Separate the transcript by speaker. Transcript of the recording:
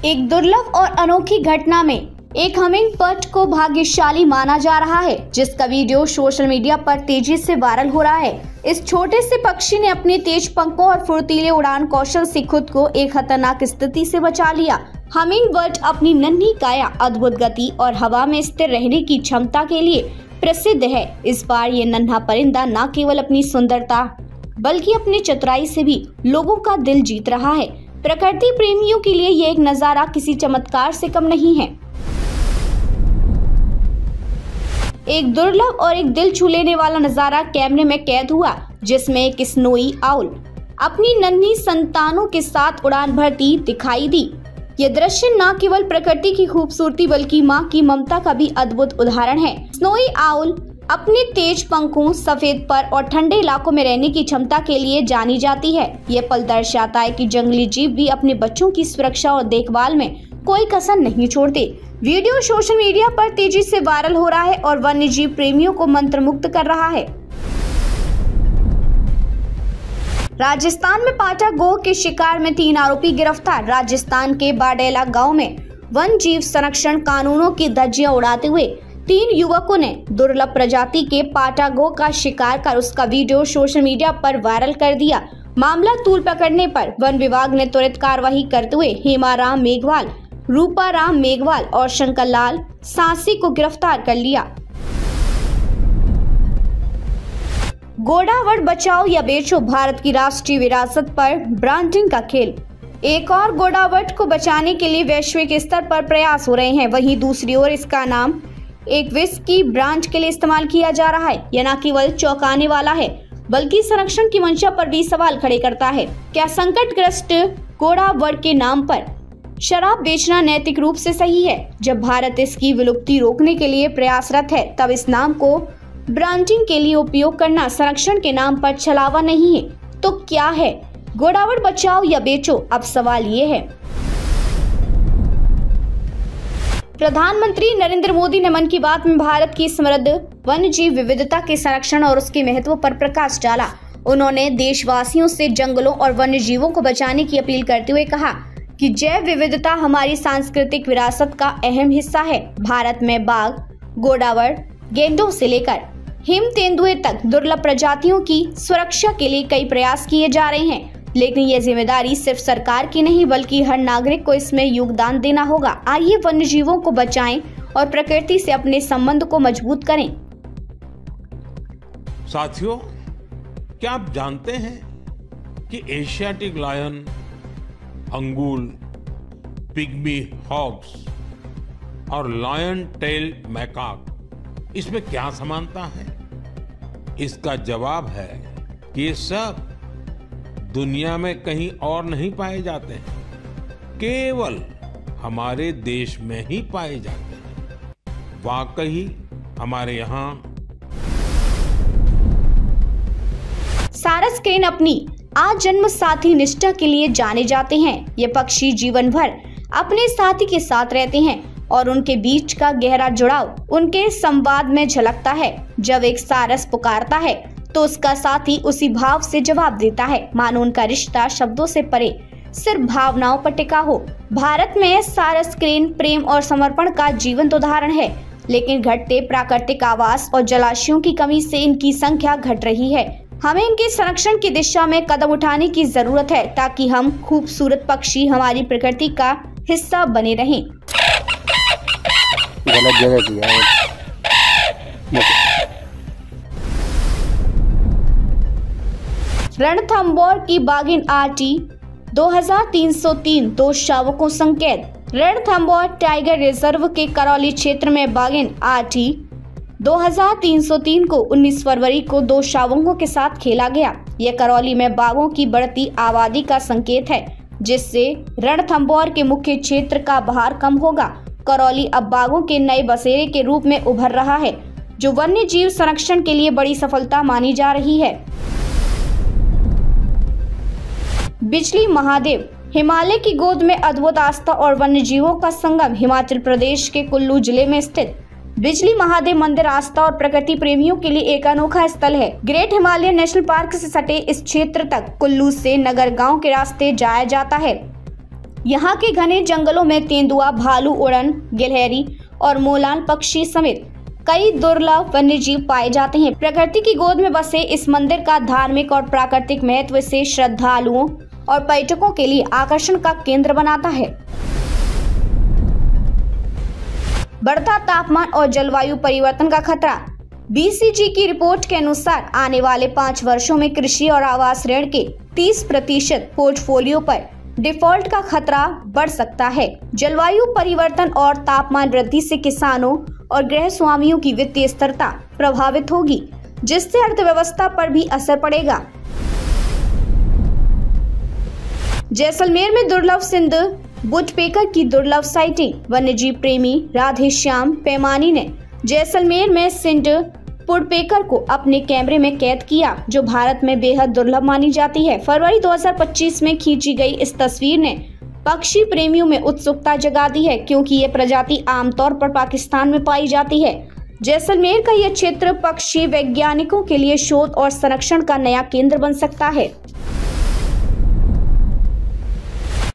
Speaker 1: एक दुर्लभ और अनोखी घटना में एक हमिंग बर्ड को भाग्यशाली माना जा रहा है, जिसका वीडियो सोशल मीडिया पर तेजी से वायरल हो रहा है। इस छोटे से पक्षी ने अपने तेज पंखों और फुर्तीले उड़ान कौशल से खुद को एक खतरनाक स्थिति से बचा लिया। हमिंग बर्ड अपनी नन्ही काया, अद्भुत गति और हवा में स्थिर रहने की क्षमता के लिए प्रसिद्ध है। इस बार ये नन्हा परिंदा न केवल अपनी सुंदरता बल्कि अपनी चतुराई से भी लोगों का दिल जीत रहा है। प्रकृति प्रेमियों के लिए ये एक नजारा किसी चमत्कार से कम नहीं है। एक दुर्लभ और एक दिल छू लेने वाला नजारा कैमरे में कैद हुआ, जिसमें एक स्नोई आउल अपनी नन्ही संतानों के साथ उड़ान भरती दिखाई दी। ये दृश्य न केवल प्रकृति की खूबसूरती बल्कि मां की ममता का भी अद्भुत उदाहरण है। स्नोई आउल अपने तेज पंखों, सफेद पर और ठंडे इलाकों में रहने की क्षमता के लिए जानी जाती है। ये पल दर्शाता है कि जंगली जीव भी अपने बच्चों की सुरक्षा और देखभाल में कोई कसर नहीं छोड़ते। वीडियो सोशल मीडिया पर तेजी से वायरल हो रहा है और वन्यजीव प्रेमियों को मंत्रमुग्ध कर रहा है। राजस्थान में पाटा गो के शिकार में 3 आरोपी गिरफ्तार। राजस्थान के बाडेला गांव में वन जीव संरक्षण कानूनों की धज्जियां उड़ाते हुए 3 युवकों ने दुर्लभ प्रजाति के पाटा गो का शिकार कर उसका वीडियो सोशल मीडिया पर वायरल कर दिया। मामला तूल पकड़ने पर वन विभाग ने तुरंत कार्रवाई करते हुए हेमाराम मेघवाल, रूपाराम मेघवाल और शंकरलाल सांसी को गिरफ्तार कर लिया। गोडावड़ बचाओ या बेचो, भारत की राष्ट्रीय विरासत पर ब्रांडिंग का खेल। एक और गोडावड़ को बचाने के लिए वैश्विक स्तर पर प्रयास हो रहे हैं, वहीं दूसरी ओर इसका नाम एक विस्की ब्रांड के लिए इस्तेमाल किया जा रहा है। यह न केवल चौंकाने वाला है बल्कि संरक्षण की मंशा पर भी सवाल खड़े करता है। क्या संकटग्रस्त गोडावड़ के नाम पर शराब बेचना नैतिक रूप से सही है? जब भारत इसकी विलुप्ति रोकने के लिए प्रयासरत है, तब इस नाम को ब्रांडिंग के लिए उपयोग करना संरक्षण के नाम पर छलावा नहीं है तो क्या है? गोडावड़ बचाओ या बेचो, अब सवाल ये है। प्रधानमंत्री नरेंद्र मोदी ने मन की बात में भारत की समृद्ध वन्यजीव विविधता के संरक्षण और उसके महत्व पर प्रकाश डाला। उन्होंने देशवासियों से जंगलों और वन्यजीवों को बचाने की अपील करते हुए कहा कि जैव विविधता हमारी सांस्कृतिक विरासत का अहम हिस्सा है। भारत में बाघ, गोडावड़, गेंडों से लेकर हिम तेंदुए तक दुर्लभ प्रजातियों की सुरक्षा के लिए कई प्रयास किए जा रहे हैं, लेकिन ये जिम्मेदारी सिर्फ सरकार की नहीं बल्कि हर नागरिक को इसमें योगदान देना होगा। आइए वन्यजीवों को बचाएं और प्रकृति से अपने संबंध को मजबूत करें।
Speaker 2: साथियों, क्या आप जानते हैं कि Asiatic lion, Angul, pygmy hogs और लायन टेल मैकाक, इसमें क्या समानता है? इसका जवाब है कि ये सब दुनिया में कहीं और नहीं पाए जाते हैं, केवल हमारे देश में ही पाए जाते हैं। वाकई हमारे यहाँ
Speaker 1: सारस क्रेन अपनी आजन्म साथी निष्ठा के लिए जाने जाते हैं। ये पक्षी जीवन भर अपने साथी के साथ रहते हैं और उनके बीच का गहरा जुड़ाव उनके संवाद में झलकता है। जब एक सारस पुकारता है तो उसका साथी उसी भाव से जवाब देता है, मानो उनका रिश्ता शब्दों से परे सिर्फ भावनाओं पर टिका हो। भारत में सारस क्रेन प्रेम और समर्पण का जीवंत उदाहरण है, लेकिन घटते प्राकृतिक आवास और जलाशयों की कमी से इनकी संख्या घट रही है। हमें इनके संरक्षण की दिशा में कदम उठाने की जरूरत है ताकि हम खूबसूरत पक्षी हमारी प्रकृति का हिस्सा बने रहें।
Speaker 3: गलत जगह किया है।
Speaker 1: रणथंभौर की बाघिन आरटी 2303 2 शावकों संकेत। रणथंभौर टाइगर रिजर्व के करौली क्षेत्र में बाघिन आरटी 2303 को 19 फरवरी को 2 शावकों के साथ खेला गया। यह करौली में बाघों की बढ़ती आबादी का संकेत है, जिससे रणथंभौर के मुख्य क्षेत्र का भार कम होगा। करौली अब बाघों के नए बसेरे के रूप में उभर रहा है, जो वन्य जीव संरक्षण के लिए बड़ी सफलता मानी जा रही है। बिजली महादेव, हिमालय की गोद में अद्भुत आस्था और वन्य जीवों का संगम। हिमाचल प्रदेश के कुल्लू जिले में स्थित बिजली महादेव मंदिर आस्था और प्रकृति प्रेमियों के लिए एक अनोखा स्थल है। ग्रेट हिमालयन नेशनल पार्क से सटे इस क्षेत्र तक कुल्लू से नगर गांव के रास्ते जाया जाता है। यहाँ के घने जंगलों में तेंदुआ, भालू, उड़न, गिलहरी और मोलान पक्षी समेत कई दुर्लभ वन्यजीव पाए जाते हैं। प्रकृति की गोद में बसे इस मंदिर का धार्मिक और प्राकृतिक महत्व से श्रद्धालुओं और पर्यटकों के लिए आकर्षण का केंद्र बनाता है। बढ़ता तापमान और जलवायु परिवर्तन का खतरा। BCG की रिपोर्ट के अनुसार आने वाले 5 वर्षों में कृषि और आवास ऋण के 30% पोर्टफोलियो पर डिफॉल्ट का खतरा बढ़ सकता है। जलवायु परिवर्तन और तापमान वृद्धि से किसानों और गृह स्वामियों की वित्तीय स्थिरता प्रभावित होगी, जिससे अर्थव्यवस्था पर भी असर पड़ेगा। जैसलमेर में दुर्लभ सिंध वुडपेकर की दुर्लभ साइटिंग। वन्यजीव प्रेमी राधेश्याम पेमानी ने जैसलमेर में सिंध वुडपेकर को अपने कैमरे में कैद किया, जो भारत में बेहद दुर्लभ मानी जाती है। फरवरी 2025 में खींची गई इस तस्वीर ने पक्षी प्रेमियों में उत्सुकता जगा दी है, क्योंकि ये प्रजाति आमतौर पर पाकिस्तान में पाई जाती है। जैसलमेर का यह क्षेत्र पक्षी वैज्ञानिकों के लिए शोध और संरक्षण का नया केंद्र बन सकता है।